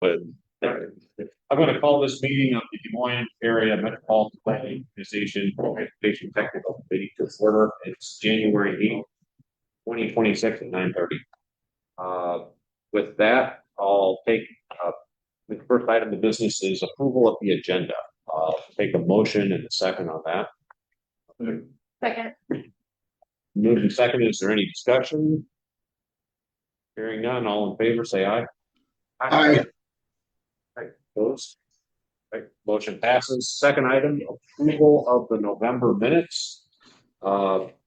But I'm going to call this meeting of the Des Moines Area Metropolitan Planning Organization Transportation Technical Committee to order. It's January 8th, 2026 at 9:30. With that, I'll take the first item of business is approval of the agenda. I'll take a motion and a second on that. Second. Moved and seconded. Is there any discussion? Hearing none, all in favor, say aye. Aye. Opposed? Right. Motion passes. Second item, approval of the November minutes.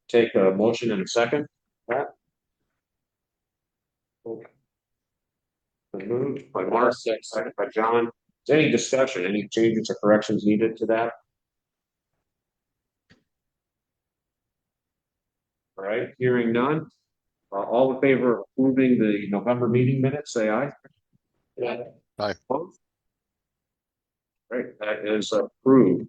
Take a motion in a second. Pat? Okay. Moved by Mark, second by John. Is there any discussion, any changes or corrections needed to that? All right, hearing none. All in favor of approving the November meeting minutes, say aye. Yeah. Aye. Opposed? Great, that is approved.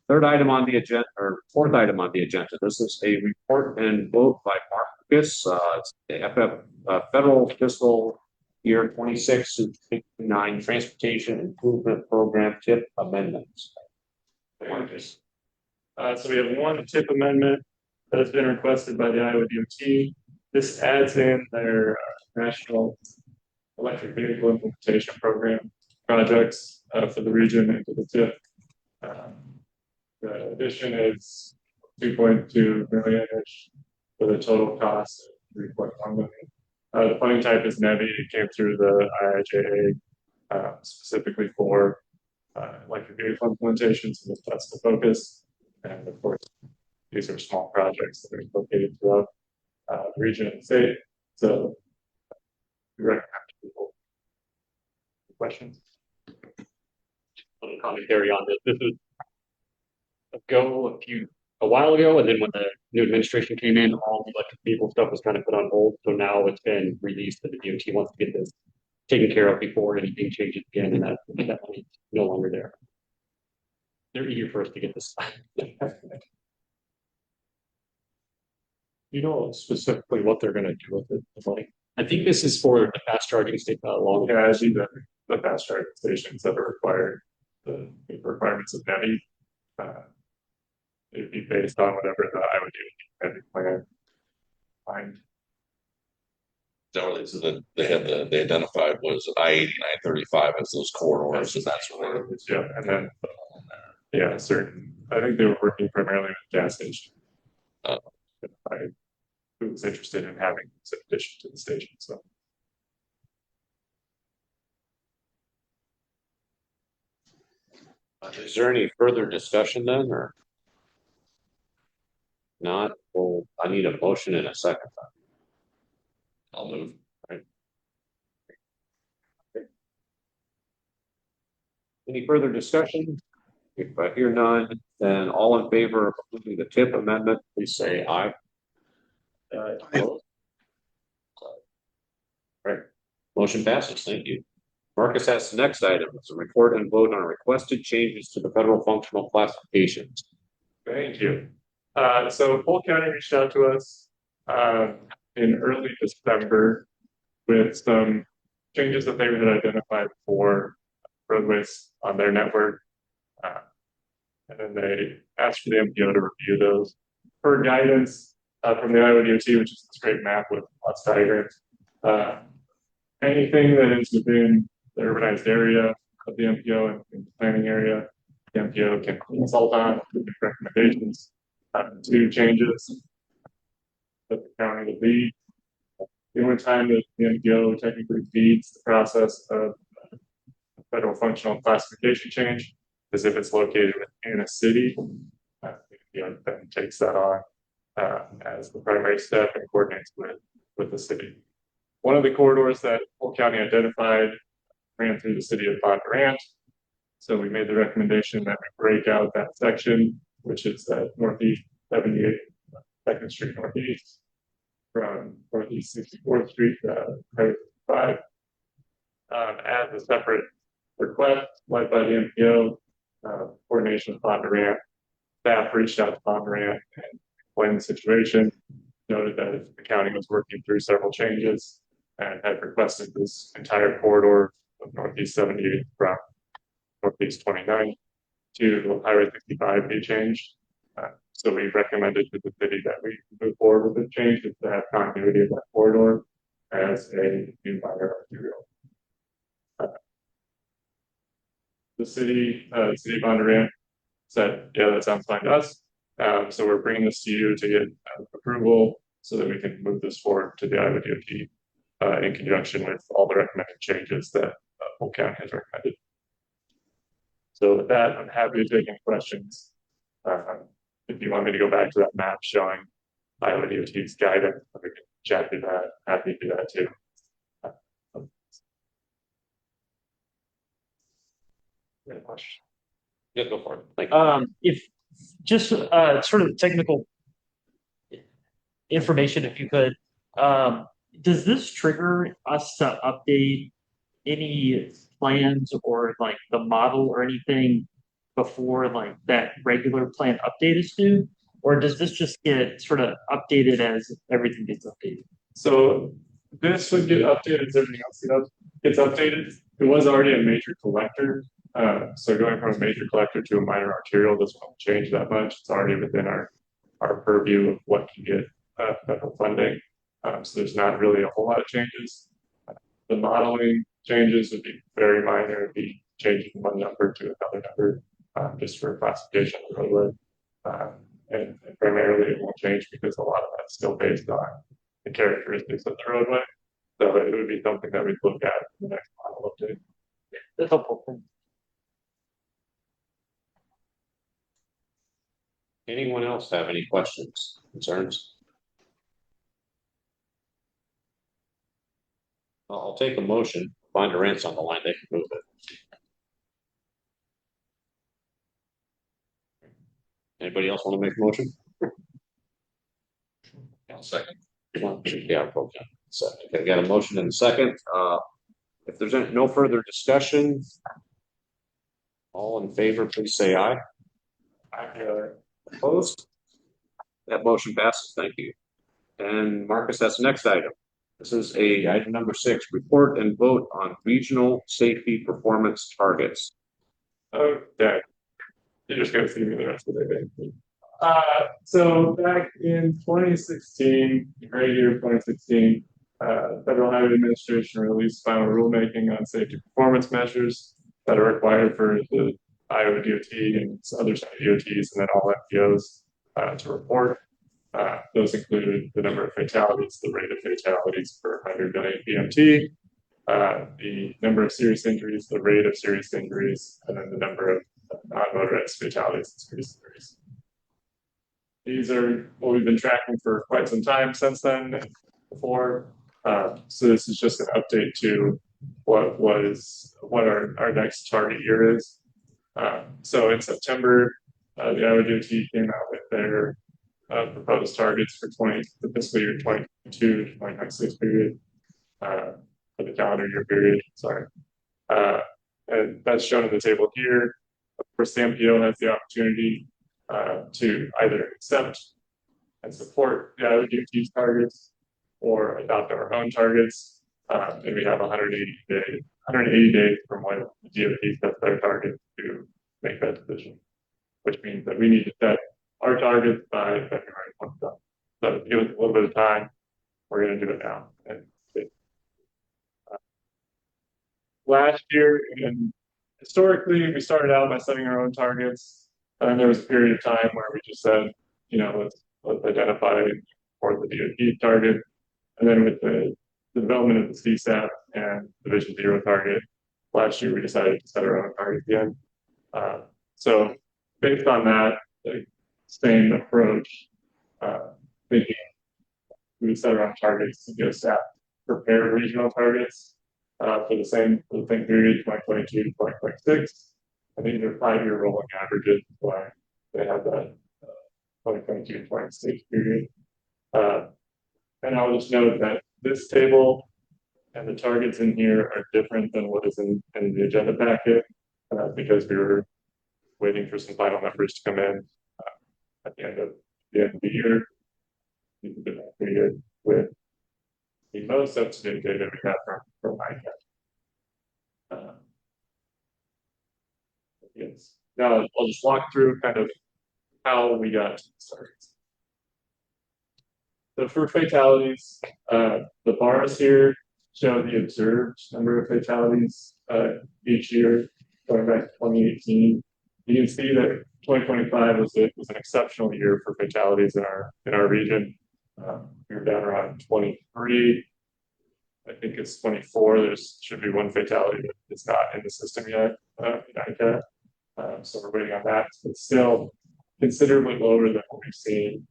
Third item on the agenda, or fourth item on the agenda. This is a report and vote by Mark Lucas. It's the federal fiscal year 26 to 59 Transportation Improvement Program TIP amendments. So we have one TIP amendment that has been requested by the Iowa DOT. This adds in their National Electric Vehicle Implementation Program projects for the region into the TIP. The addition is 2.2 million-ish with a total cost of 3.1 million. The funding type is NEVI. It came through the IIJA specifically for electric vehicle implementation, so that's the focus. And of course, these are small projects that are located throughout the region and the state. So we recommend people. Questions? A little commentary on this. This is a while ago, and then when the new administration came in, all the electric vehicle stuff was kind of put on hold. So now it's been released that the DOT wants to get this taken care of before anything changes again, and that money's no longer there. They're eager for us to get this. You know specifically what they're going to do with it, the money? I think this is for the fast charging station along. Yeah, I see the fast charging stations that are required, the requirements of NEVI. It'd be based on whatever I would do NEVI plan. Find. So they identified was I-80, 935 as those corridors, and that's where it is. Yeah, and then I think they were working primarily with gas stations. Who was interested in having this addition to the station. So is there any further discussion then, or not? Well, I need a motion in a second. I'll move. Right. Okay. Any further discussion? If I hear none, then all in favor of approving the TIP amendment, please say aye. Right. Motion passes. Thank you. Marcus has the next item. It's a report and vote on requested changes to the federal functional classifications. thank you. So Polk County reached out to us in early December with some changes that they had identified for roadways on their network. And then they asked for the MPO to review those. Per guidance from the Iowa DOT, which is this great map with lots of diagrams, anything that is within the urbanized area of the MPO and the planning area, the MPO can consult on with recommendations. Two changes that the county would lead. The only time that the MPO technically leads the process of federal functional classification change is if it's located within a city. The MPO then takes that on as the primary step and coordinates with the city. One of the corridors that Polk County identified ran through the city of Bondurant. So we made the recommendation that we break out that section, which is that Northeast 78 2nd Street Northeast from Northeast 64th Street to 5 as a separate request led by the MPO, coordination with Bondurant. Staff reached out to Bondurant and explained the situation, noted that the county was working through several changes and had requested this entire corridor of Northeast 70 from Northeast 29 to Highway 65 be changed. So we recommended to the city that we move forward with the change to have continuity of that corridor as a new minor arterial. The city of Bondurant said, yeah, that sounds fine to us. So we're bringing this to you to get approval so that we can move this forward to the Iowa DOT in conjunction with all the recommended changes that Polk County has recommended. So with that, I'm happy to take any questions. If you want me to go back to that map showing Iowa DOT's guidance, we can chat through that. Happy to do that too. Question. Yeah, go for it. Thank you. If just sort of technical information, if you could, does this trigger us to update any plans or like the model or anything before like that regular plan update is due? Or does this just get sort of updated as everything gets updated? So this would get updated as everything else gets updated. It was already a major collector. So going from a major collector to a minor arterial doesn't change that much. It's already within our purview of what can get federal funding. So there's not really a whole lot of changes. The modeling changes would be very minor. It'd be changing one number to another number just for classification of the roadway. And primarily it won't change because a lot of that's still based on the characteristics of the roadway. So it would be something that we'd look at in the next model update. That's helpful. Anyone else have any questions, concerns? I'll take a motion. Bondurant's on the line, they can move it. Anybody else want to make a motion? I'll second. Yeah, okay. Second. Okay, got a motion and a second. If there's no further discussion, all in favor, please say aye. Opposed? That motion passes. Thank you. And Marcus, that's the next item. This is item number 6, report and vote on regional safety performance targets. Okay. You're just gonna see me the rest of the day. So back in 2016, right here, 2016, Federal Highway Administration released final rulemaking on safety performance measures that are required for the Iowa DOT and other state DOTs and then all FPOs to report. Those included the number of fatalities, the rate of fatalities per 100 million BMT, the number of serious injuries, the rate of serious injuries, and then the number of non-motorized fatalities and serious injuries. These are what we've been tracking for quite some time since then and before. So this is just an update to what our next target year is. So in September, the Iowa DOT came out with their proposed targets for the fiscal year 2022 to 2026 period, for the calendar year period, sorry. And that's shown in the table here. Of course, the MPO has the opportunity to either accept and support the Iowa DOT's targets or adopt our own targets. And we have 180 days from when the DOT sets their target to make that decision, which means that we need to set our targets by February 27th. So give us a little bit of time. We're going to do it now. And last year, and historically, we started out by setting our own targets. And there was a period of time where we just said, let's identify for the DOT target. And then with the development of the CSAP and the Vision Zero target, last year we decided to set our own target again. So based on that, the same approach, thinking we would set our own targets to get staff prepare regional targets for the same period, 2022 to 2026. I think they're 5-year rolling averages, why they have that 2022 to 2026 period. And I'll just note that this table and the targets in here are different than what is in the agenda packet because we were waiting for some final numbers to come in at the end of the year. With the most up-to-date data we have from ICAP. Uh, yes. Now I'll just walk through kind of how we got started. So for fatalities, the bars here show the observed number of fatalities each year going back to 2018. You can see that 2025 was an exceptional year for fatalities in our region. We were down around 23. I think it's 24. There should be one fatality that is not in the system yet. So we're waiting on that. It's still considerably lower than what we've seen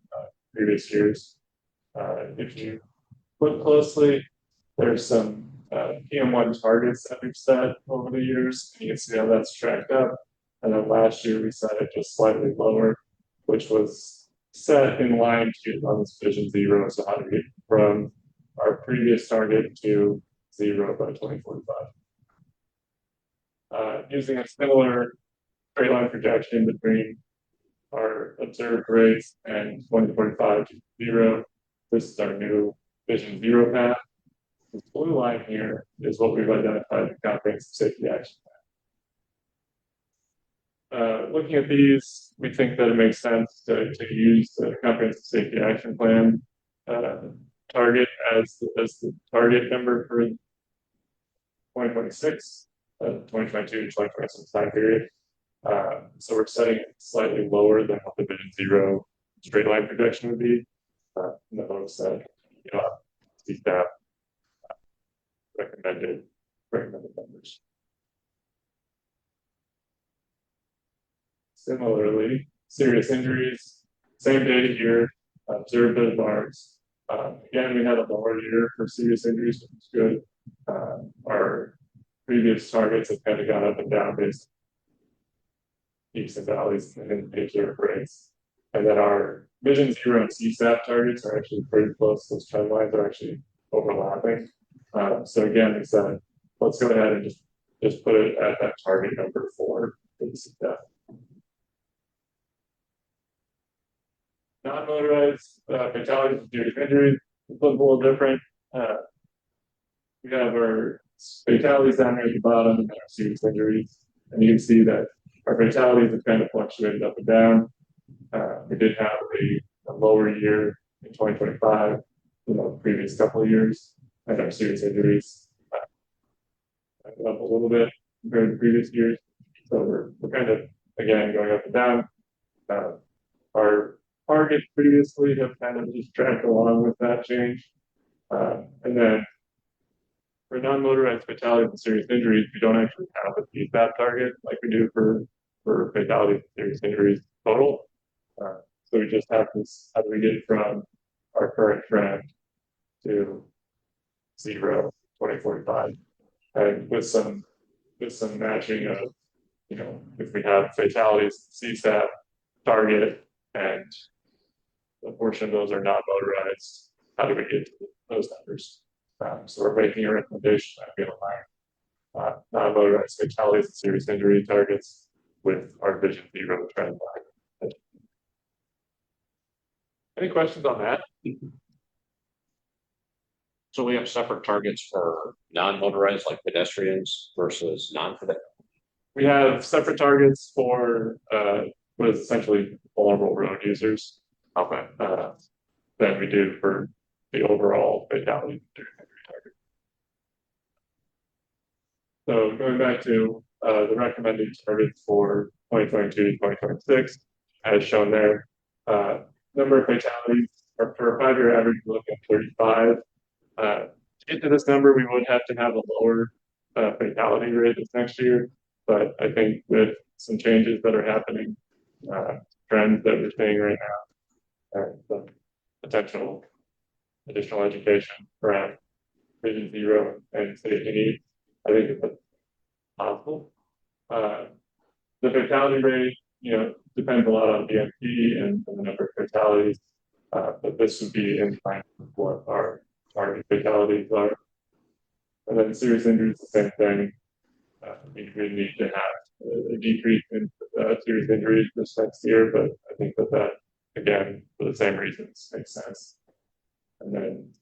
previous years. If you look closely, there's some PM1 targets that we've set over the years. You can see how that's tracked up. And then last year we set it just slightly lower, which was set in line to on this vision 0. So how do we get from our previous target to 0 by 2045? Using a similar straight line projection between our observed rates and 2045 to 0. This is our new vision 0 path. This blue line here is what we've identified in the comprehensive safety action plan. Looking at these, we think that it makes sense to use the comprehensive safety action plan target as the target number for 2026, 2022 to 2026 time period. So we're setting it slightly lower than what the vision 0 straight line projection would be. In the hopes that see that recommended numbers. Similarly, serious injuries, same data here, observed those bars. Again, we had a lower year for serious injuries, which is good. Our previous targets have kind of gone up and down based on peaks and valleys and observed rates. And then our vision 0 and CSAP targets are actually pretty close. Those trend lines are actually overlapping. So again, we said, let's go ahead and just put it at that target number for the CSAP. Non-motorized fatalities due to injuries is a little different. We have our fatalities down here at the bottom and our serious injuries. And you can see that our fatalities have kind of fluctuated up and down. We did have a lower year in 2025 than the previous couple of years, and our serious injuries up a little bit compared to previous years. So we're kind of again going up and down. Our targets previously have kind of just tracked along with that change, and then for non-motorized fatalities and serious injuries, we don't actually have a CSAP target like we do for fatalities and serious injuries total. So we just have this, how do we get from our current trend to 0, 2045? And with some matching of, if we have fatalities, CSAP target, and a portion of those are not motorized, how do we get to those numbers? So we're making a recommendation that we align non-motorized fatalities and serious injury targets with our vision 0 trend line. Any questions on that? So we have separate targets for non-motorized, like pedestrians versus non-pedestrian. We have separate targets for what is essentially vulnerable road users. Okay. Than we do for the overall fatality target. So going back to the recommended targets for 2022 to 2026, as shown there, number of fatalities for a 5-year average, we're looking at 35. To get to this number, we would have to have a lower fatality rate this next year. But I think with some changes that are happening, trends that we're seeing right now, and some potential additional education around vision 0 and safety needs, I think it's possible. The fatality rate, depends a lot on BMP and the number of fatalities, but this would be in line with what our target fatalities are. And then serious injuries, the same thing. We need to have a decrease in serious injuries this next year, but I think that again, for the same reasons, makes sense. And then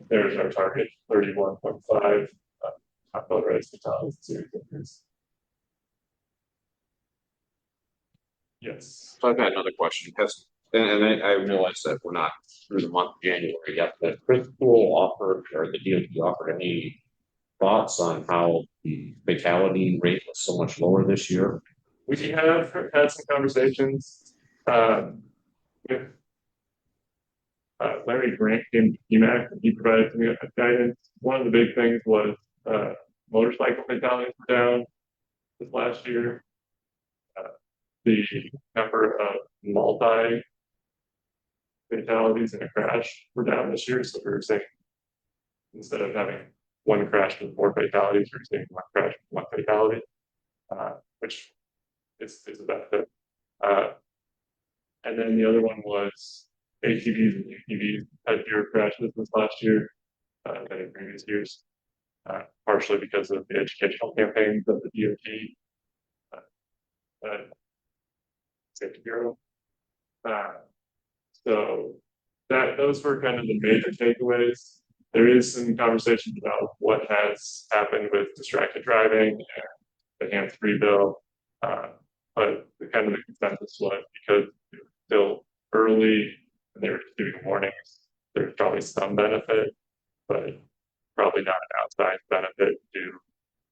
there's our target, 31.5 not motorized fatalities, serious injuries. Yes. So I've got another question, because, and I realize that we're not through the month of January yet, but Chris Poole offered, or the DOT offered any thoughts on how the fatality rate was so much lower this year? We have had some conversations with Larry Grant came to EMAC and he provided some guidance. One of the big things was motorcycle fatalities were down this last year. The number of multi fatalities in a crash were down this year. So we were saying instead of having one crash with 4 fatalities, we're saying one crash with 1 fatality, which is a benefit. And then the other one was ATVs and UTVs had fewer crashes this last year than in previous years, partially because of the educational campaigns of the DOT Safety Bureau. So those were kind of the major takeaways. There is some conversation about what has happened with distracted driving and the hands-free bill, but the kind of the consensus was because it was still early and they were just doing warnings, there's probably some benefit, but probably not an outsized benefit due to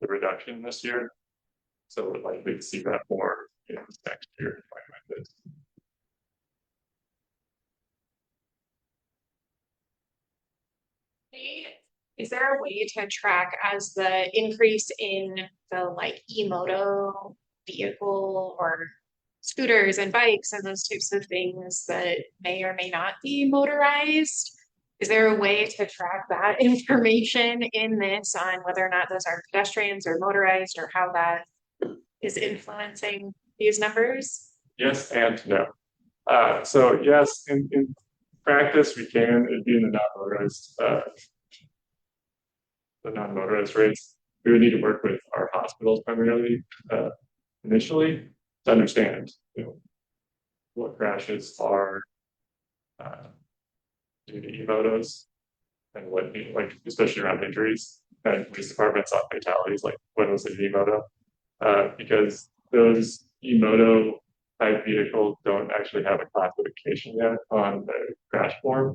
the reduction this year. So we're likely to see that more in this next year. Is there a way to track as the increase in the like e-moto vehicle or scooters and bikes and those types of things that may or may not be motorized? Is there a way to track that information in this on whether or not those are pedestrians or motorized or how that is influencing these numbers? Yes and no. So yes, in practice we can, it'd be in the non-motorized rates. We would need to work with our hospitals primarily initially to understand, what crashes are due to e-motos and what, like, especially around injuries and police departments on fatalities, like when was it e-moto? Because those e-moto type vehicles don't actually have a classification yet on the crash form.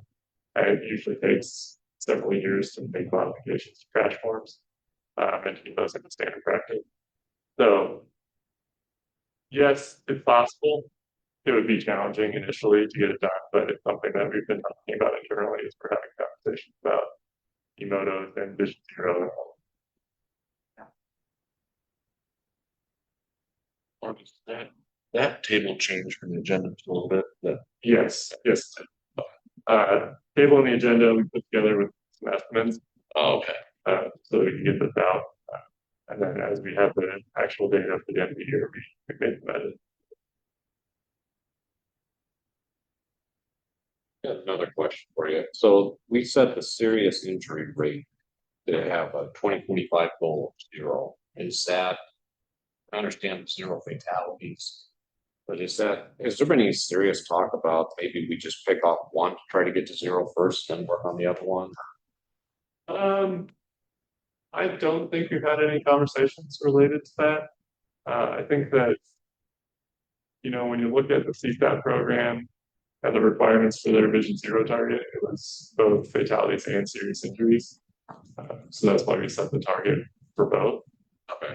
And it usually takes several years to make modifications to crash forms and to get those into standard practice. So yes, it's possible. It would be challenging initially to get it done, but it's something that we've been talking about internally as we're having conversations about e-motos and Vision Zero. That table changed from the agenda a little bit, but Yes. Table on the agenda we put together with some estimates, okay. so we can get this out. And then as we have the actual data for the end of the year, we make them edit. Got another question for you. So we set the serious injury rate to have a 2025 goal of 0. Is that, I understand the 0 fatalities, but has there been any serious talk about maybe we just pick off one to try to get to 0 first, then work on the other one? I don't think we've had any conversations related to that. I think that, when you look at the CSAT program and the requirements for their Vision Zero target, it was both fatalities and serious injuries. So that's why we set the target for both. Okay.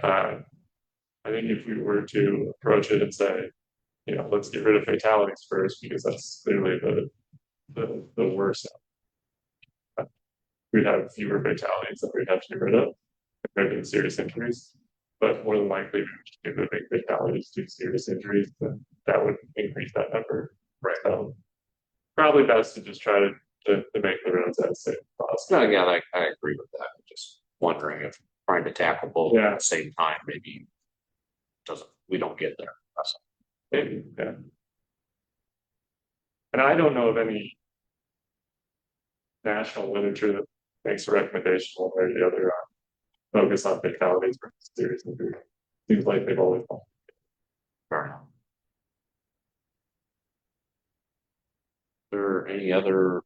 I think if we were to approach it and say, let's get rid of fatalities first, because that's clearly the worst. We'd have fewer fatalities that we'd have to get rid of compared to the serious injuries. But more than likely, we would just give the big fatalities to serious injuries, then that would increase that number. Right. So probably best to just try to make the roads as safe as possible. No, again, I agree with that. I'm just wondering if trying to tackle both at the same time maybe we don't get there. That's all. Maybe, yeah. And I don't know of any national literature that makes a recommendation one way or the other on focus on fatalities versus serious injury. Seems like they've always gone. Fair enough. Are there any other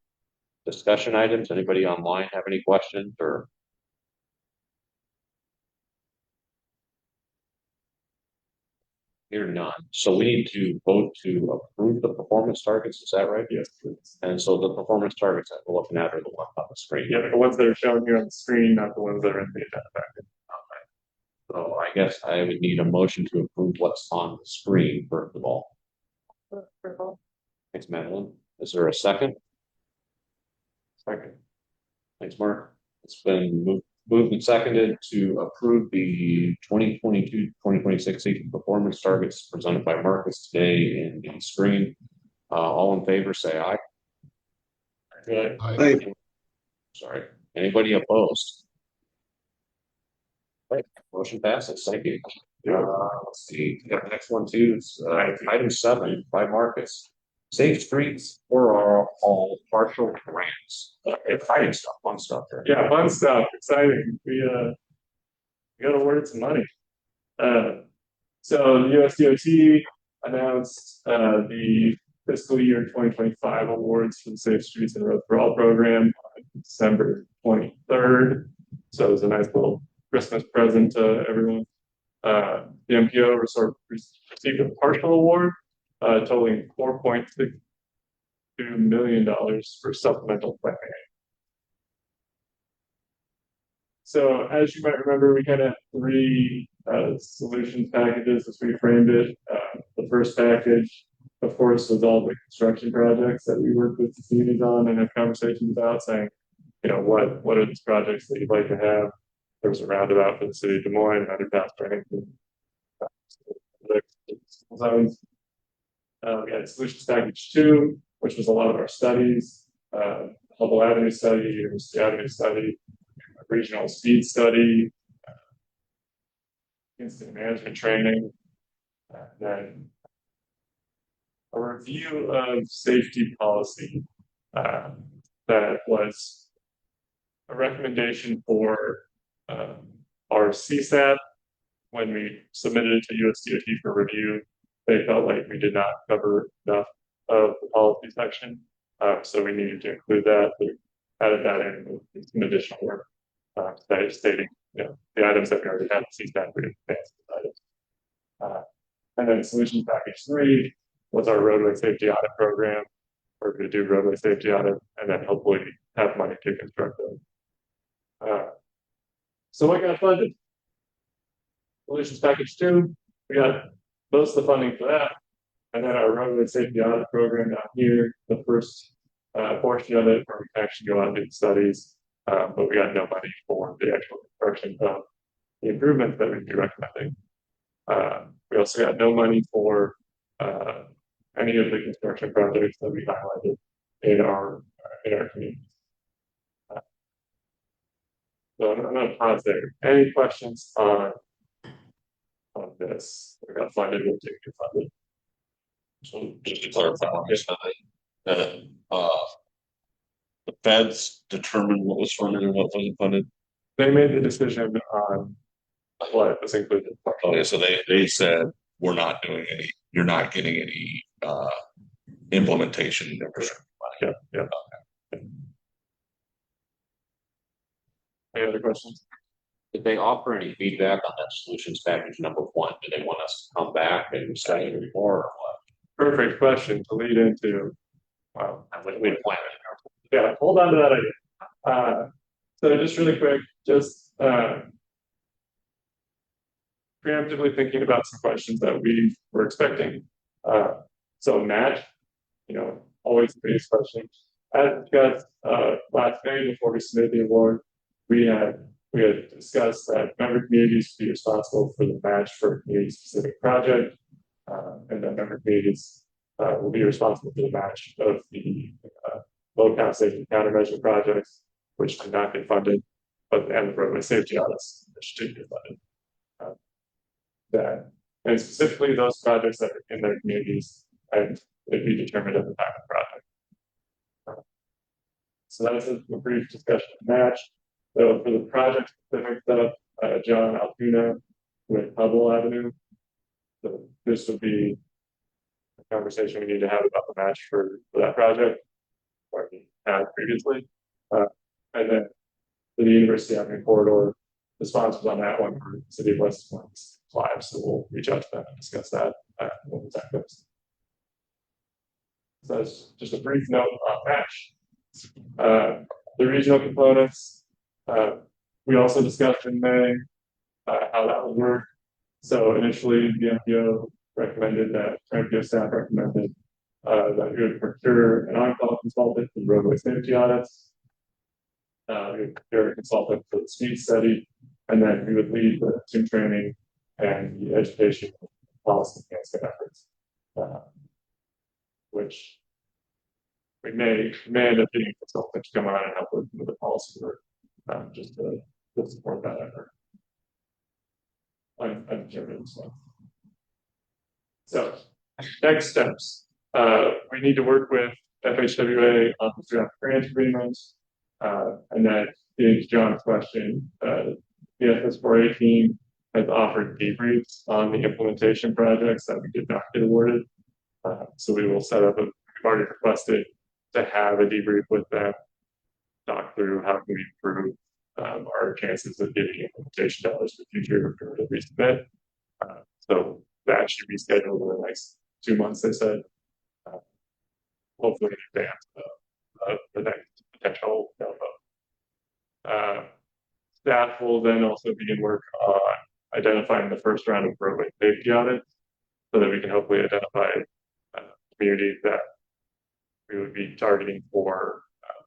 discussion items? Anybody online have any questions or? Here none. So we need to vote to approve the performance targets. Is that right? Yes, please. And so the performance targets that we're looking at are the ones on the screen. Yeah, the ones that are shown here on the screen, not the ones that are in the agenda packet. So I guess I would need a motion to approve what's on the screen first of all. Approval. Thanks, Madeline. Is there a second? Second. Thanks, Mark. It's been moved and seconded to approve the 2022-2026 safety performance targets presented by Marcus today in the screen. All in favor, say aye. Good. Sorry. Anybody opposed? Right. Motion passes. Thank you. Let's see. We got the next one too. It's item 7 by Marcus. Safe streets for all partial grants. Exciting stuff, fun stuff there. Yeah, fun stuff, exciting. We got awarded some money. So the USDOT announced the fiscal year 2025 awards for the Safe Streets and Roads for All program on December 23rd. So it was a nice little Christmas present to everyone. The MPO received a partial award totaling $4.62 million for supplemental planning. So as you might remember, we kind of had 3 solutions packages as we framed it. The first package, of course, was all the construction projects that we worked with the communities on and had conversations about, saying, you know, what are these projects that you'd like to have? There was a roundabout for the city of Des Moines, underpass for Huntington. Zones. We had solutions package 2, which was a lot of our studies, Hubble Avenue study, University Avenue study, regional speed study, incident management training, then a review of safety policy that was a recommendation for our CSAT. When we submitted it to USDOT for review, they felt like we did not cover enough of the policy section, so we needed to include that. We added that in with some additional work stating, you know, the items that we already had in CSAT for advanced items. And then solutions package 3 was our roadway safety audit program. We're going to do roadway safety audit and then hopefully have money to construct them. So what got funded? Solutions package 2, we got most of the funding for that. And then our roadway safety audit program down here, the first portion of it where we can actually go out and do the studies, but we got no money for the actual construction of the improvements that we'd be recommending. We also got no money for any of the construction projects that we highlighted in our community. So I'm going to pause there. Any questions on this? We got funded, we'll take it funded. So just to clarify on this, the feds determined what was funded and what wasn't funded. They made the decision on what was included. Okay, so they said we're not doing any. You're not getting any implementation. Yeah, yeah. Okay. Any other questions? Did they offer any feedback on that solutions package number 1? Did they want us to come back and study it more or what? Perfect question to lead into. Wow, I would plan it. yeah, hold on to that idea. So just really quick, just preemptively thinking about some questions that we were expecting. So match, you know, always the biggest question. As discussed last May before we submitted the award, we had discussed that member communities would be responsible for the match for a community specific project, and that member communities will be responsible for the match of the low count safety countermeasure projects, which did not get funded, but and the roadway safety audits, which did get funded. And specifically those projects that are in their communities and it'd be determined at the time of the project. So that's a brief discussion of match. So for the project specific stuff, John Alpuna with Hubble Avenue. So this would be a conversation we need to have about the match for that project, or we had previously. And then for the University Avenue corridor, the sponsors on that one for City of West Moines Live, so we'll reach out to them and discuss that when that goes. So that's just a brief note on match. The regional components, we also discussed in May how that would work. So initially, the MPO recommended that, MPO staff recommended that we would procure an on-call consultant for roadway safety audits. We would procure a consultant for the speed study, and then we would lead the team training and the education policy enhancement efforts, which we may end up getting a consultant to come on and help with the policy work, just to support that effort. I'm determined. So next steps. We need to work with FHWA on the draft grant agreement. And then to John's question, the FS4A team has offered debriefs on the implementation projects that we did not get awarded. So we will set up we've already requested to have a debrief with them, talk through how can we improve our chances of getting implementation dollars for future to resubmit. So that should be scheduled in the next 2 months, they said. Hopefully in advance of the next potential staff will then also begin work on identifying the first round of roadway safety audits so that we can hopefully identify communities that we would be targeting for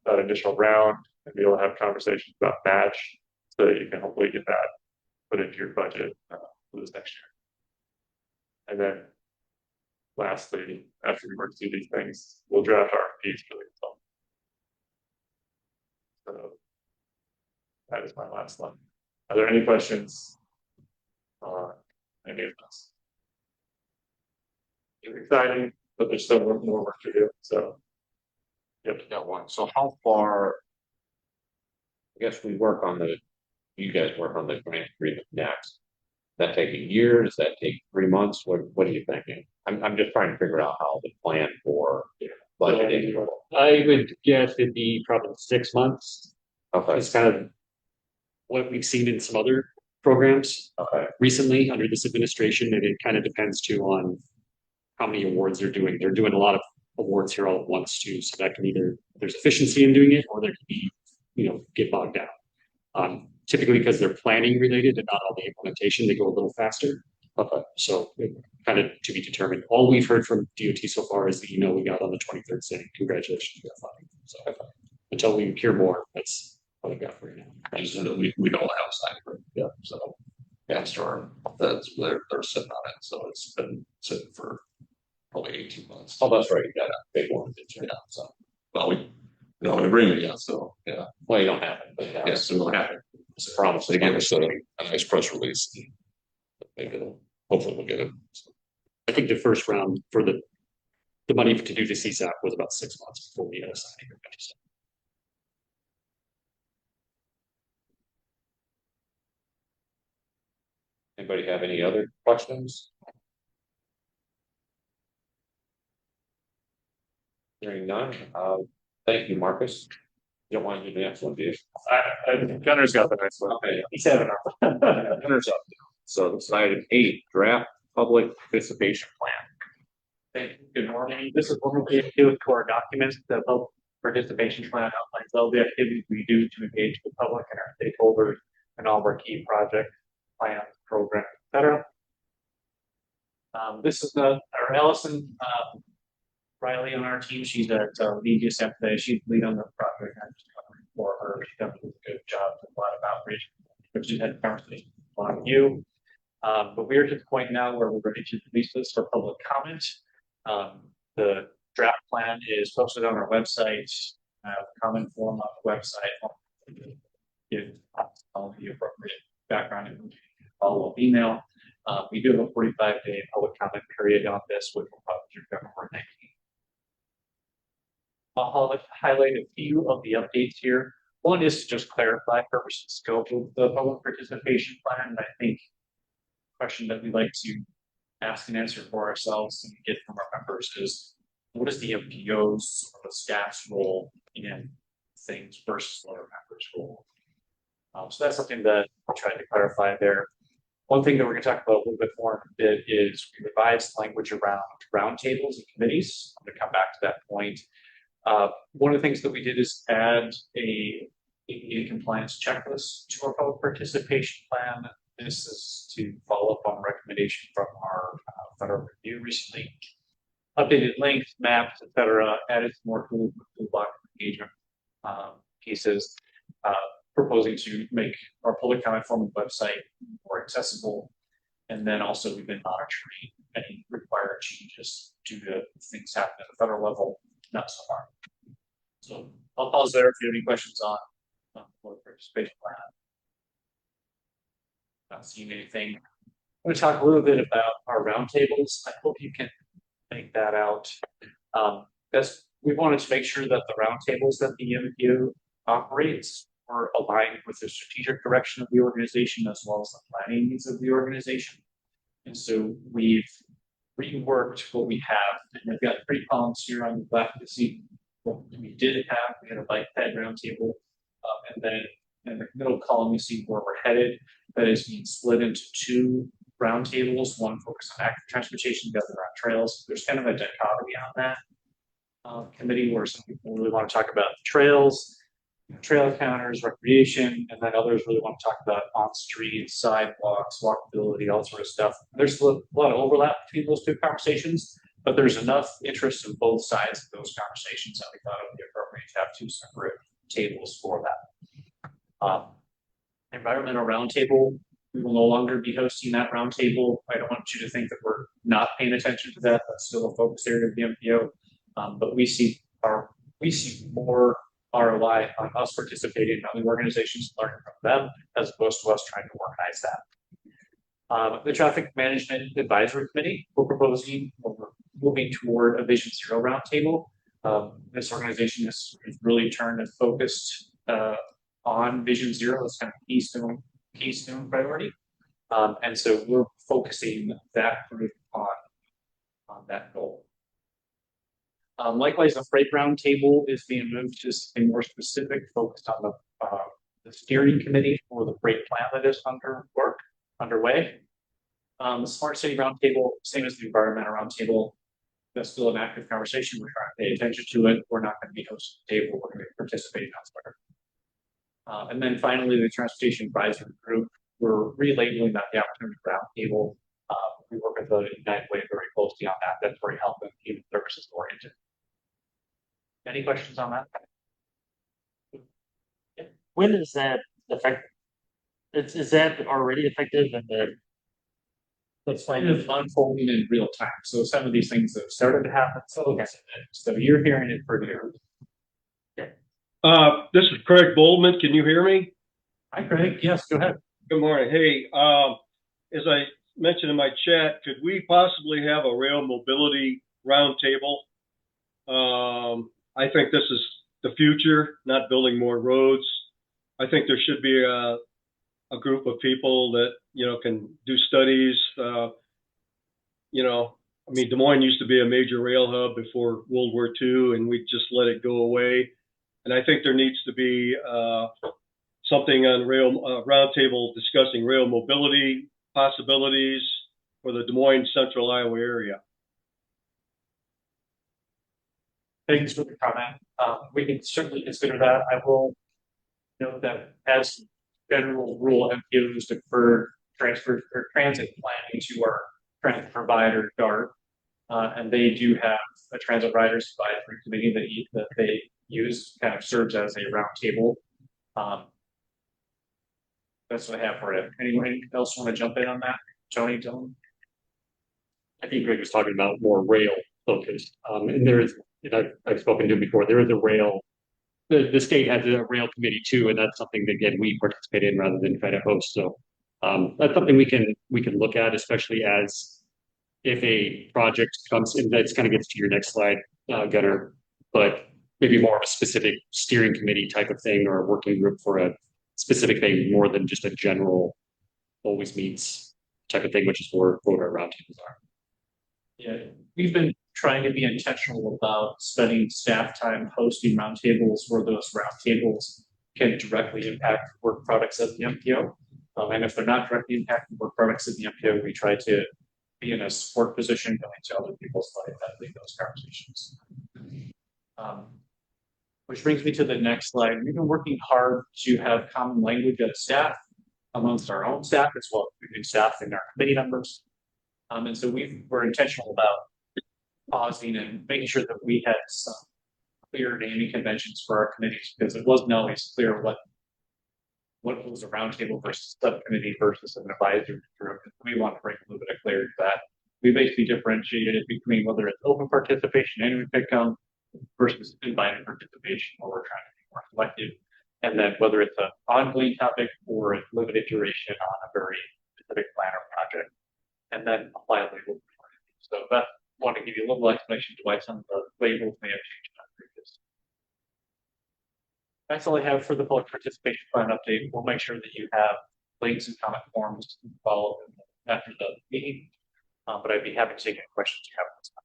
that additional round and be able to have conversations about match so that you can hopefully get that put into your budget for this next year. And then lastly, after we work through these things, we'll draft RFPs for the consultant. So that is my last one. Are there any questions on any of this? It's exciting, but there's still more work to do. So, yep. Got one. So how far? I guess you guys work on the grant agreement next. Does that take a year? Does that take 3 months? What are you thinking? I'm just trying to figure out how to plan for budgeting. I would guess it'd be probably 6 months. Okay. It's kind of what we've seen in some other programs recently under this administration, and it kind of depends too on how many awards they're doing. They're doing a lot of awards here all at once too, so that can either there's efficiency in doing it, or there can be get bogged down. Typically because they're planning related and not all the implementation, they go a little faster. So kind of to be determined. All we've heard from DOT so far is the email we got on the 23rd saying congratulations, we got funding. So until we hear more, that's what I got for you now. And so we don't have signed. Yeah. So storm that's they're sitting on it. So it's been sitting for probably 18 months. Oh, that's right. You got a big one. Yeah. So we don't agreement yet. So yeah. Well, you don't have it, but Yes, we don't have it. It's a promise. They give us a nice press release. Maybe hopefully we'll get it. So. I think the first round for the money to do the CSAP was about 6 months before we had a signing agreement. Anybody have any other questions? Hearing none. Thank you, Marcus. You don't want to do the next one, do you? Gunner's got the next one. Okay. He's having our Gunner's up. So this is item 8, draft public participation plan. Thank you. Good morning. This is what we'll be doing to our documents. The public participation plan outlines all the activities we do to engage the public and our stakeholders and all of our key project plans, programs, etc. This is our Allison Riley on our team. She's at lead GSM today. She's lead on the project. I'm just covering for her. She's done a good job with a lot of outreach, but she's had conversations with a lot of you. But we are to the point now where we're ready to release this for public comment. The draft plan is posted on our website, comment form on the website. Give all the appropriate background and follow-up email. We do have a 45-day public comment period on this, which will probably be February 19th. I'll highlight a few of the updates here. One is to just clarify purpose and scope of the public participation plan. And I think the question that we like to ask and answer for ourselves and get from our members is, what is the MPO's or the staff's role in things versus what our members' role? So that's something that I'm trying to clarify there. One thing that we're going to talk about a little bit more in a bit is we revised language around roundtables and committees. I'm going to come back to that point. One of the things that we did is add a ADA compliance checklist to our public participation plan. This is to follow up on recommendation from our federal review recently. Updated links, maps, etc. Added more toolbox engagement pieces. Proposing to make our public comment form website more accessible. And then also we've been monitoring any required changes due to things happening at the federal level, not so far. So I'll pause there if you have any questions on public participation plan. Not seeing anything. I'm going to talk a little bit about our roundtables. I hope you can make that out. As we wanted to make sure that the roundtables that the MPO operates are aligned with the strategic direction of the organization as well as the planning needs of the organization. And so we've reworked what we have, and I've got 3 columns here on the left to see what we did have. We had a bike ped roundtable, and then in the middle column you see where we're headed. That is being split into 2 roundtables, one focused on active transportation, the other on trails. There's kind of a dichotomy on that committee where some people really want to talk about trails, trail counters, recreation, and then others really want to talk about on-street, sidewalks, walkability, all sort of stuff. There's a lot of overlap between those 2 conversations, but there's enough interest in both sides of those conversations that we thought it would be appropriate to have 2 separate tables for that. Environmental roundtable, we will no longer be hosting that roundtable. I don't want you to think that we're not paying attention to that. That's still a focus area of the MPO, but we see more ROI on us participating in the organizations, learning from them, as opposed to us trying to organize that. The Traffic Management Advisory Committee, we're moving toward a Vision Zero roundtable. This organization has really turned and focused on Vision Zero as kind of keystone priority. And so we're focusing that group on that goal. Likewise, the freight roundtable is being moved to something more specific, focused on the steering committee for the freight plan that is underway. The smart city roundtable, same as the environmental roundtable, that's still an active conversation. We're trying to pay attention to it. We're not going to be hosting the table. We're going to be participating elsewhere. And then finally, the transportation advisory group, we're relabeling that the opportunity roundtable. We work with the United Way very closely on that. That's very helpful and human services oriented. Any questions on that? When is that effective? Is that already effective? It's kind of unfolding in real time. So some of these things have started to happen. So you're hearing it for here. This is Craig Boldman. Can you hear me? Hi, Craig. Yes, go ahead. Good morning. Hey, as I mentioned in my chat, could we possibly have a rail mobility roundtable? I think this is the future, not building more roads. I think there should be a group of people that, can do studies. I mean, Des Moines used to be a major rail hub before World War II, and we just let it go away. And I think there needs to be something on rail roundtable discussing rail mobility possibilities for the Des Moines Central Iowa area. Thanks for the comment. We can certainly consider that. I will note that as general rule, MPOs defer transfer or transit planning to our transit provider, DART, and they do have a transit riders advisory committee that they use, kind of serves as a roundtable. That's what I have for it. Anyone else want to jump in on that? Tony, Dylan? I think Greg was talking about more rail focused. And there is, I've spoken to before, there is a rail, the state has a rail committee too, and that's something that again we participate in rather than try to host. So that's something we can look at, especially as if a project comes in. That kind of gets to your next slide, Gunnar, but maybe more of a specific steering committee type of thing or a working group for a specific thing more than just a general always meets type of thing, which is what our roundtables are. Yeah, we've been trying to be intentional about spending staff time hosting roundtables where those roundtables can directly impact work products of the MPO. And if they're not directly impacting work products of the MPO, we try to be in a support position going to other people's life that lead those conversations. Which brings me to the next slide. We've been working hard to have common language as staff amongst our own staff as well as between staff and our committee members. And so we're intentional about pausing and making sure that we had some clear naming conventions for our committees, because it wasn't always clear what was a roundtable versus subcommittee versus an advisory group. We want to bring a little bit of clarity to that. We basically differentiated between whether it's open participation, anyone could come, versus invited participation, where we're trying to be more selective, and then whether it's an ongoing topic or a limited duration on a very specific plan or project, and then apply a label. So that want to give you a little explanation to why some of the labels may have changed on previous. That's all I have for the public participation plan update. We'll make sure that you have links and comment forms to follow after the meeting, but I'd be happy to take any questions you have at this time.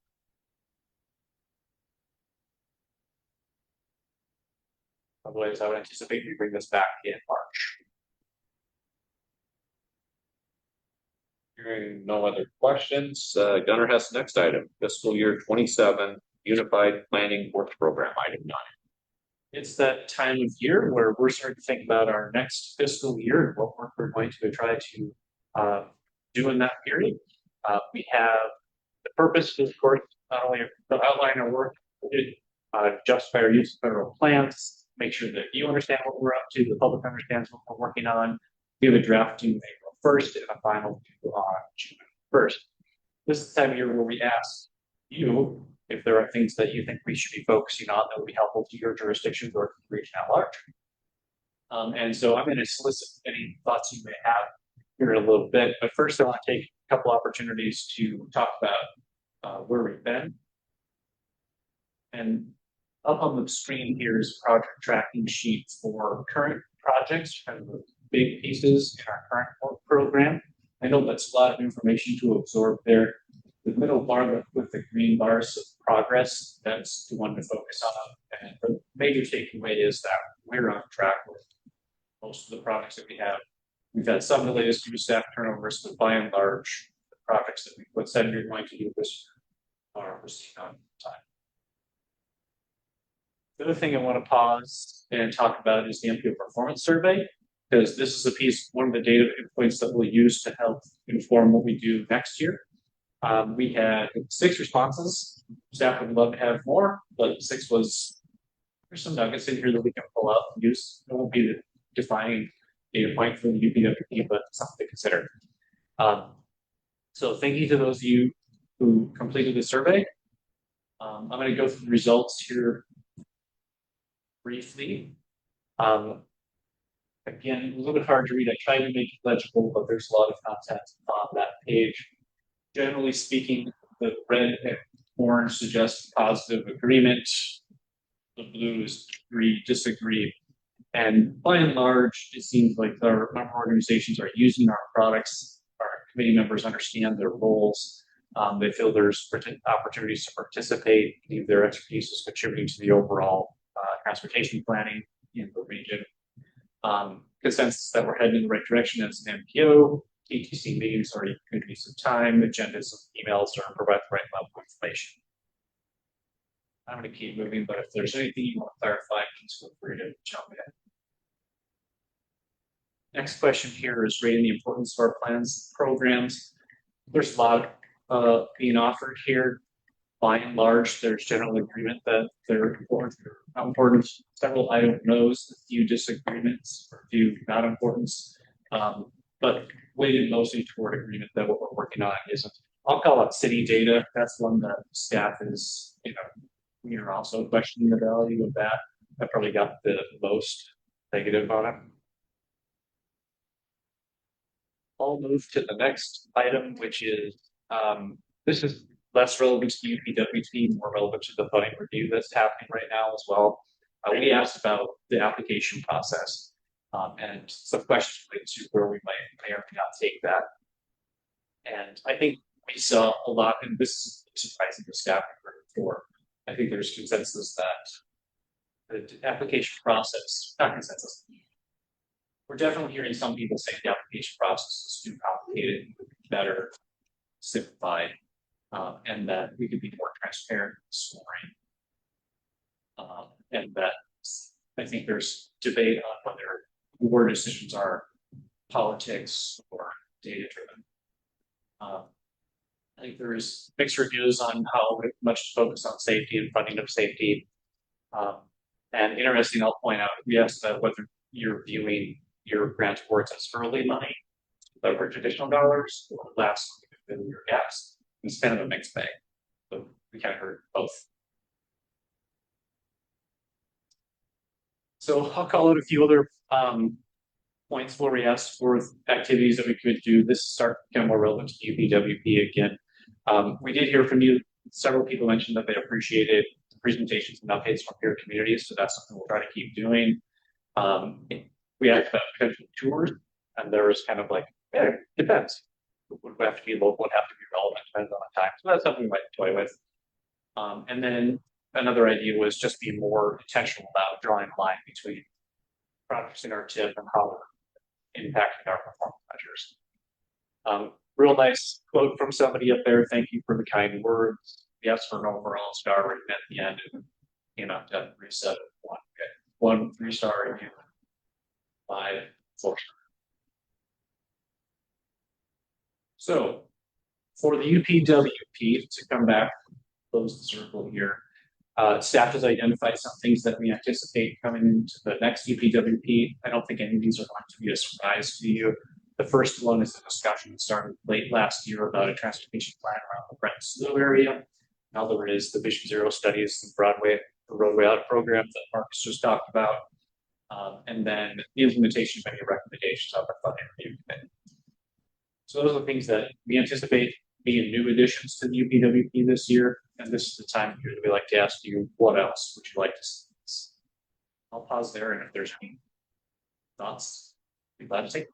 Otherwise, I would anticipate we bring this back in March. Hearing no other questions, Gunnar has the next item, fiscal year 27 Unified Planning Work Program, item 9. It's that time of year where we're starting to think about our next fiscal year and what work we're going to try to do in that period. We have the purpose is, of course, not only to outline our work, justify our use of federal plans, make sure that you understand what we're up to, the public understands what we're working on. We have a draft due April 1st and a final due on June 1st. This is the time of year where we ask you if there are things that you think we should be focusing on that would be helpful to your jurisdictions or to the region at large. And so I'm going to solicit any thoughts you may have here in a little bit, but first I want to take a couple opportunities to talk about where we've been. And up on the screen here is a project tracking sheet for current projects, kind of the big pieces in our current work program. I know that's a lot of information to absorb there. The middle bar with the green bars of progress, that's the one to focus on. And the major takeaway is that we're on track with most of the projects that we have. We've had some delays due to staff turnovers, but by and large, the projects that we said we were going to do this year are proceeding on time. The other thing I want to pause and talk about is the MPO performance survey, because this is a piece, one of the data points that we'll use to help inform what we do next year. We had 6 responses. Staff would love to have more, but 6 was, there's some nuggets in here that we can pull out and use. It won't be the defining data point for the UPWP, but something to consider. So thank you to those of you who completed the survey. I'm going to go through the results here briefly. Again, a little bit hard to read. I tried to make it legible, but there's a lot of content on that page. Generally speaking, the red and orange suggest positive agreement. The blue is disagree. And by and large, it seems like our member organizations are using our products. Our committee members understand their roles. They feel there's opportunities to participate. Their expertise is contributing to the overall transportation planning in the region. Consensus that we're heading in the right direction as an MPO. TTC meetings are going to be some time, agendas and emails are provide the right level of information. I'm going to keep moving, but if there's anything you want to clarify, please feel free to jump in. Next question here is rating the importance of our plans, programs. There's a lot being offered here. By and large, there's general agreement that they're important. Not important. Several I don't knows, a few disagreements, a few not importance, but weighted mostly toward agreement that what we're working on isn't. I'll call it city data. That's one that staff is, you're also questioning the value of that. I probably got the most negative on it. I'll move to the next item, which is this is less relevant to UPWT, more relevant to the funding review that's happening right now as well. We asked about the application process and some questions related to where we may or may not take that. And I think we saw a lot, and this is surprising to staff before. I think there's consensus that the application process, not consensus. We're definitely hearing some people say the application process is too complicated, better simplified, and that we could be more transparent in scoring. And that I think there's debate on whether board decisions are politics or data driven. I think there is mixed reviews on how much to focus on safety and funding of safety. And interesting, I'll point out, we asked whether you're viewing your grant awards as early money, leverage additional dollars, or last in your gaps. It's kind of a mixed bag. So we kind of heard both. So I'll call out a few other points where we asked for activities that we could do. This start become more relevant to UPWP again. We did hear from you. Several people mentioned that they appreciated the presentations and updates from peer communities, so that's something we'll try to keep doing. We had potential tours, and there was kind of like, yeah, it depends. Would have to be local, would have to be relevant, depends on the time. So that's something we might toy with. And then another idea was just be more intentional about drawing a line between projects in our TIP and how they're impacting our performance measures. Real nice quote from somebody up there. Thank you for the kind words. Yes for an overall star rating at the end. And came out to 3.7, 1 3-star review, 5 4-star. So for the UPWP, to come back, close the circle here, staff has identified some things that we anticipate coming into the next UPWP. I don't think any of these are going to be a surprise to you. The first one is a discussion that started late last year about a transportation plan around the Brent Slough area. Now there is the Vision Zero studies, the roadway out program that Marcus just talked about, and then the implementation of any recommendations of the funding review committee. So those are the things that we anticipate being new additions to the UPWP this year. And this is the time here that we like to ask you, what else would you like to see? I'll pause there, and if there's any thoughts, be glad to take.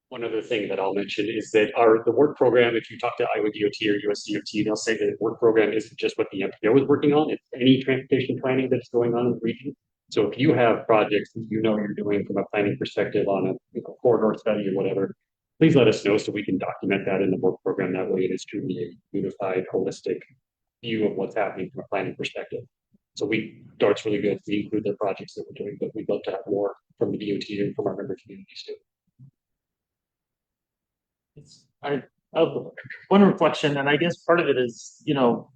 One other thing that I'll mention is that the work program, if you talk to Iowa DOT or US DOT, they'll say that the work program isn't just what the MPO is working on, it's any transportation planning that's going on in the region. So if you have projects that you know you're doing from a planning perspective on a corridor study or whatever, please let us know so we can document that in the work program. That way it is truly a unified, holistic view of what's happening from a planning perspective. So DART's really good. We include the projects that we're doing, but we'd love to have more from the DOT and from our member communities too. One reflection, and I guess part of it is,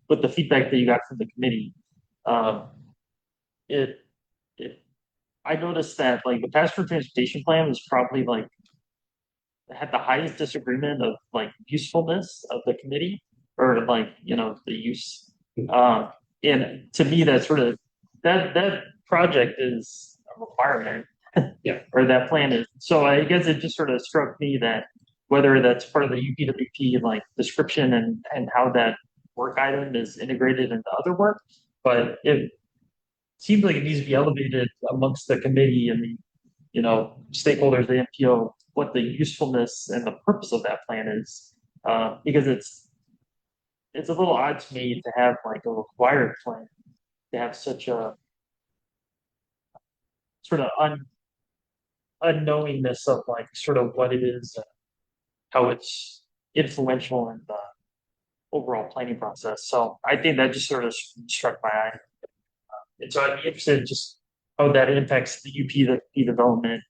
with the feedback that you got from the committee, I noticed that like the passenger transportation plan was probably like had the highest disagreement of like usefulness of the committee, or like the use. And to me, that sort of that project is a requirement. Yeah. Or that plan is. So I guess it just sort of struck me that whether that's part of the UPWP like description and how that work item is integrated into other work, but it seems like it needs to be elevated amongst the committee and the stakeholders, the MPO, what the usefulness and the purpose of that plan is, because it's a little odd to me to have like a required plan to have such a sort of unknowingness of like sort of what it is, how it's influential in the overall planning process. So I think that just sort of struck my eye. And so I'd be interested in just how that impacts the UP development.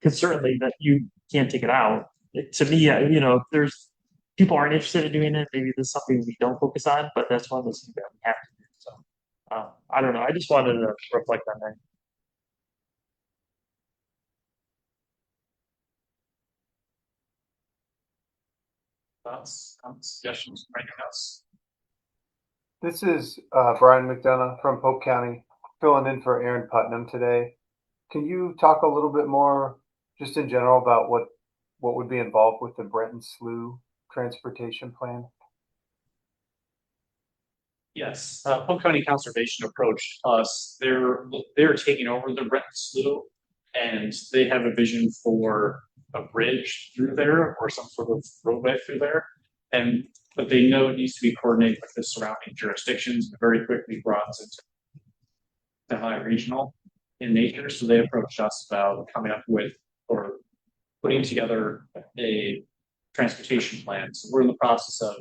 Because certainly that you can't take it out. To me, there's people aren't interested in doing it. Maybe this is something we don't focus on, but that's one of those things that we have to do. So I don't know. I just wanted to reflect on that. Thoughts, suggestions, or anything else? This is Brian McDonough from Polk County, filling in for Aaron Putnam today. Can you talk a little bit more, just in general, about what would be involved with the Brenton Slough transportation plan? Yes, Polk County Conservation approached us. They're taking over the Brenton Slough, and they have a vision for a bridge through there or some sort of roadway through there. And but they know it needs to be coordinated with the surrounding jurisdictions, and very quickly brought us into semi-regional in nature. So they approached us about coming up with or putting together a transportation plan. So we're in the process of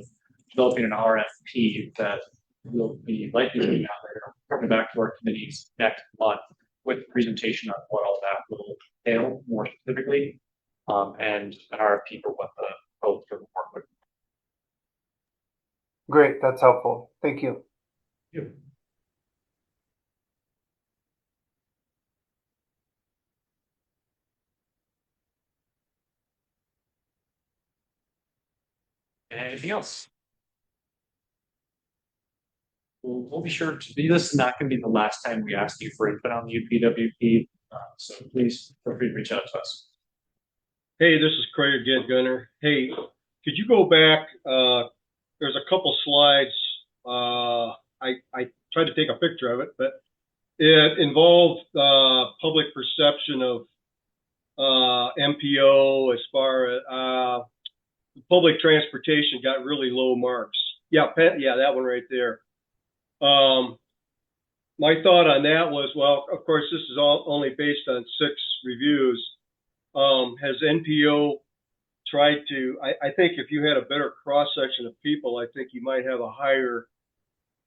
developing an RFP that will be likely to be out there, coming back to our committees next month with a presentation on what all that will entail more specifically, and an RFP for what the both for the work would. Great, that's helpful. Thank you. Anything else? We'll be sure to be. This is not going to be the last time we ask you for input on the UPWP. So please feel free to reach out to us. Hey, this is Craig again, Gunner. Hey, could you go back? There's a couple slides. I tried to take a picture of it, but it involved public perception of MPO as far as public transportation got really low marks. Yeah, that one right there. My thought on that was, well, of course, this is all only based on 6 reviews. Has NPO tried to, I think if you had a better cross section of people, I think you might have a higher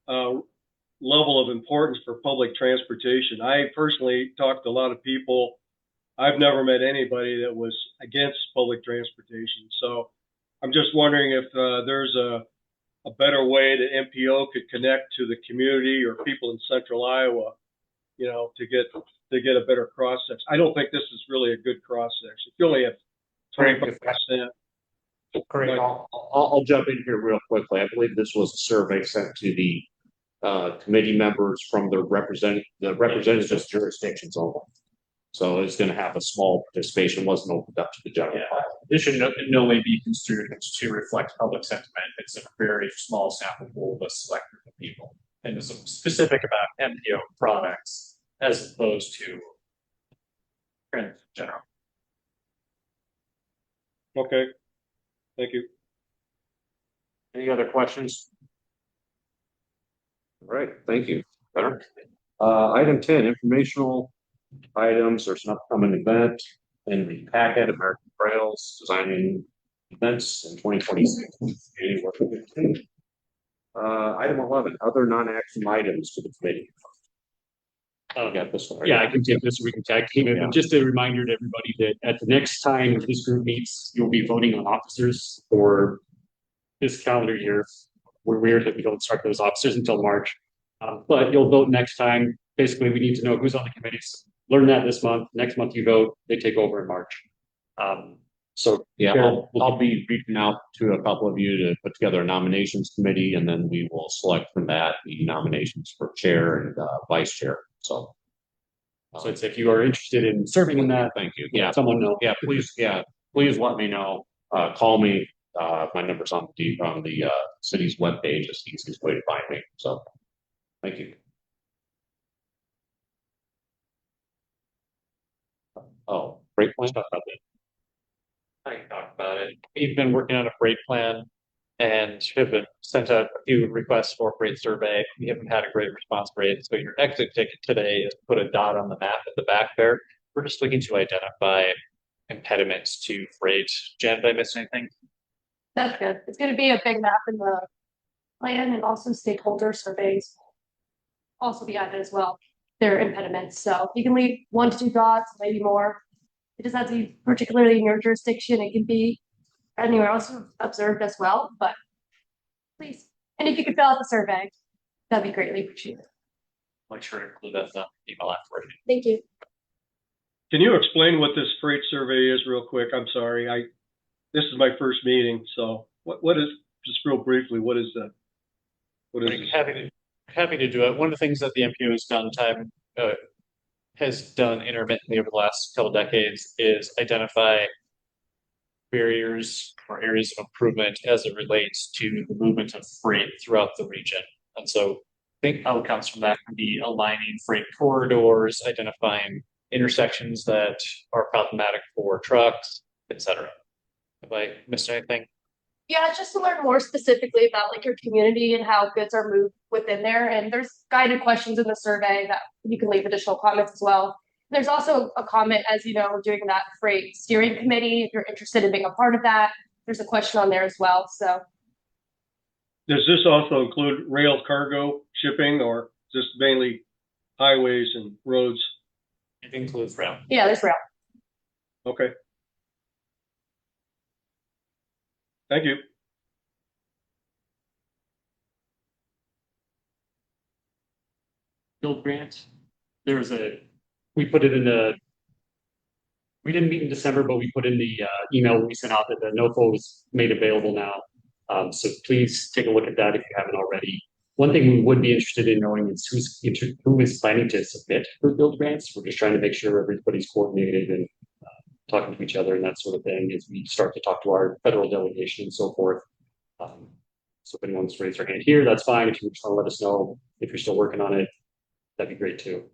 level of importance for public transportation. I personally talked to a lot of people. I've never met anybody that was against public transportation. So I'm just wondering if there's a better way that MPO could connect to the community or people in central Iowa, to get a better cross section. I don't think this is really a good cross section. You only have 25%. Correct. I'll jump in here real quickly. I believe this was a survey sent to the committee members from the representative jurisdictions only. So it's going to have a small participation, wasn't opened up to the general public. This should in no way be construed to reflect public sentiment. It's a very small sample pool of a select group of people. And it's specific about MPO products as opposed to in general. Okay. Thank you. Any other questions? All right, thank you. Better. Item 10, informational items. There's an upcoming event in the packet, American Trails Designing Events in 2026. January 15th. Item 11, other non-action items to the committee. Got this one. Yeah, I can take this, we can tag team it, but just a reminder to everybody that at the next time this group meets, you'll be voting on officers for this calendar year. We're weird that we don't start those officers until March, but you'll vote next time. Basically, we need to know who's on the committees. Learn that this month. Next month you vote, they take over in March. So yeah, I'll be reaching out to a couple of you to put together a nominations committee, and then we will select from that the nominations for chair and vice chair. So it's if you are interested in serving in that, thank you. Yeah, someone know. Yeah, please let me know. Call me. My number's on the city's webpage. It's the easiest way to find me. So thank you. Oh, great point about that. I can talk about it. We've been working on a freight plan and have been sent out a few requests for a freight survey. We haven't had a great response rate. So your exit ticket today is put a dot on the map at the back there. We're just looking to identify impediments to freight. Jen, did I miss anything? That's good. It's going to be a big map in the plan, and also stakeholder surveys also be added as well. There are impediments. So you can leave 1 to 2 dots, maybe more. It doesn't have to be particularly in your jurisdiction. It can be anywhere else observed as well, but please. And if you could fill out the survey, that'd be greatly appreciated. Make sure to include that in the email afterward. Thank you. Can you explain what this freight survey is real quick? I'm sorry. This is my first meeting, so what is, just real briefly, what is that? What is this? Happy to do it. One of the things that the MPO has done intermittently over the last couple decades is identify barriers or areas of improvement as it relates to the movement of freight throughout the region. And so I think outcomes from that can be aligning freight corridors, identifying intersections that are problematic for trucks, etc. Have I missed anything? Yeah, just to learn more specifically about like your community and how goods are moved within there. And there's guided questions in the survey that you can leave additional comments as well. There's also a comment, as you know, we're doing that freight steering committee. If you're interested in being a part of that, there's a question on there as well. So Does this also include rail cargo shipping or just mainly highways and roads? It includes rail. yeah, there's rail. Okay. Thank you. Build grant. There's a, we put it in the, we didn't meet in December, but we put in the email we sent out that the NOFO is made available now. So please take a look at that if you haven't already. One thing we would be interested in knowing is who is planning to submit for build grants. We're just trying to make sure everybody's coordinated and talking to each other and that sort of thing as we start to talk to our federal delegation and so forth. So if anyone's raised their hand here, that's fine. If you just want to let us know if you're still working on it, that'd be great too.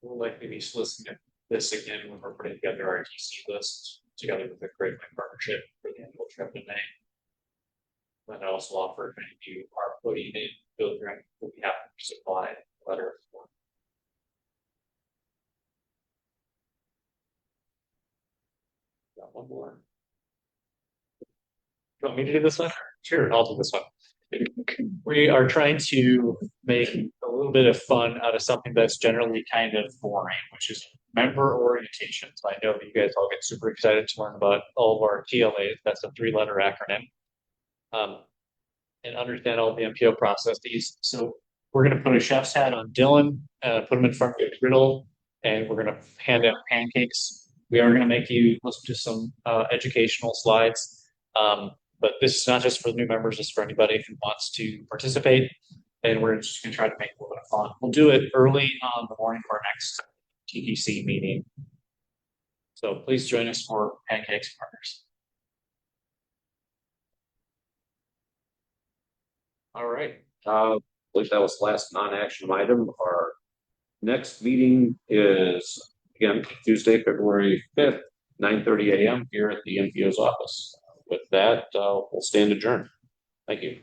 We'll likely be soliciting this again when we're putting together our DC list together with the Great Lake Partnership for the annual trip in May. And I also offer if any of you are putting in build grant, we'll be happy to supply a letter. Got one more. You want me to do this one? Sure, I'll do this one. We are trying to make a little bit of fun out of something that's generally kind of boring, which is member orientations. I know that you guys all get super excited to learn about all of our TLAs. That's a 3-letter acronym. And understand all the MPO processes. So we're going to put a chef's hat on Dylan, put him in front of a griddle, and we're going to hand out pancakes. We are going to make you listen to some educational slides. But this is not just for the new members, it's for anybody who wants to participate. And we're just going to try to make it a little bit of fun. We'll do it early on the morning of our next TDC meeting. So please join us for pancakes and partners. All right. I believe that was the last non-action item. Our next meeting is again Tuesday, February 5th, 9:30 a.m. here at the NPO's office. With that, we'll stand adjourned. Thank you.